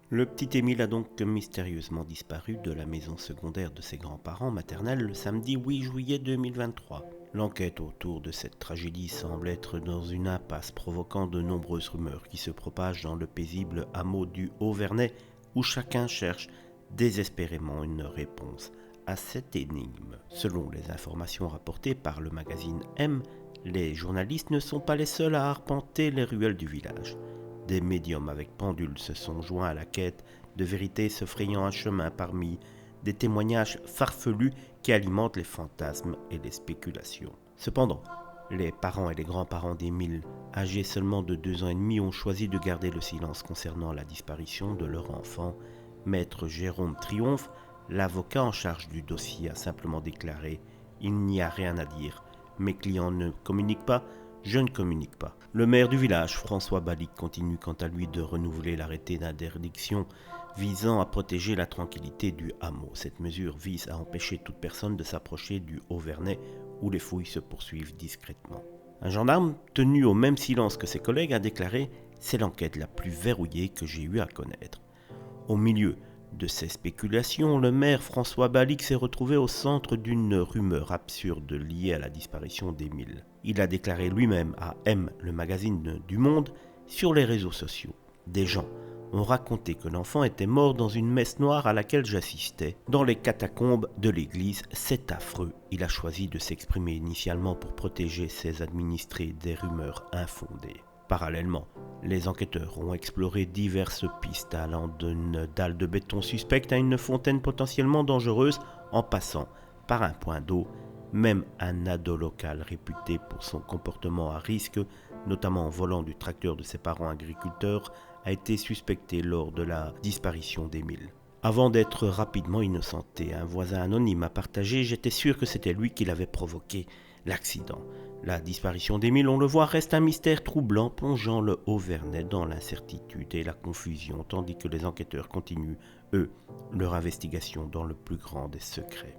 Le petit Émile a donc mystérieusement disparu de la maison secondaire de ses grands-parents maternels le samedi 8 juillet 2023. L'enquête autour de cette tragédie semble être dans une impasse provoquant de nombreuses rumeurs qui se propagent dans le paisible hameau du Haut-Vernay où chacun cherche désespérément une réponse à cette énigme. Selon les informations rapportées par le magazine M, les journalistes ne sont pas les seuls à arpenter les ruelles du village. Des médiums avec pendules se sont joints à la quête de vérité, se frayant un chemin parmi des témoignages farfelus qui alimentent les fantasmes et les spéculations. Cependant, les parents et les grands-parents d'Émile, âgés seulement de 2 ans et demi, ont choisi de garder le silence concernant la disparition de leur enfant. Maître Jérôme Triomphe, l'avocat en charge du dossier, a simplement déclaré « Il n'y a rien à dire. Mes clients ne communiquent pas, je ne communique pas ». Le maire du village, François Balic, continue quant à lui de renouveler l'arrêté d'interdiction visant à protéger la tranquillité du hameau. Cette mesure vise à empêcher toute personne de s'approcher du Haut-Vernay où les fouilles se poursuivent discrètement. Un gendarme, tenu au même silence que ses collègues, a déclaré « C'est l'enquête la plus verrouillée que j'ai eu à connaître ». Au milieu de ces spéculations, le maire François Balic s'est retrouvé au centre d'une rumeur absurde liée à la disparition d'Émile. Il a déclaré lui-même à M, le magazine du Monde, sur les réseaux sociaux. Des gens ont raconté que l'enfant était mort dans une messe noire à laquelle j'assistais, dans les catacombes de l'église. C'est affreux. Il a choisi de s'exprimer initialement pour protéger ses administrés des rumeurs infondées. Parallèlement, les enquêteurs ont exploré diverses pistes allant d'une dalle de béton suspecte à une fontaine potentiellement dangereuse en passant par un point d'eau. Même un ado local réputé pour son comportement à risque, notamment en volant du tracteur de ses parents agriculteurs, a été suspecté lors de la disparition d'Émile. Avant d'être rapidement innocenté, un voisin anonyme a partagé « J'étais sûr que c'était lui qui l'avait provoqué, l'accident ». La disparition d'Émile, on le voit, reste un mystère troublant, plongeant le Haut-Vernay dans l'incertitude et la confusion, tandis que les enquêteurs continuent, eux, leur investigation dans le plus grand des secrets.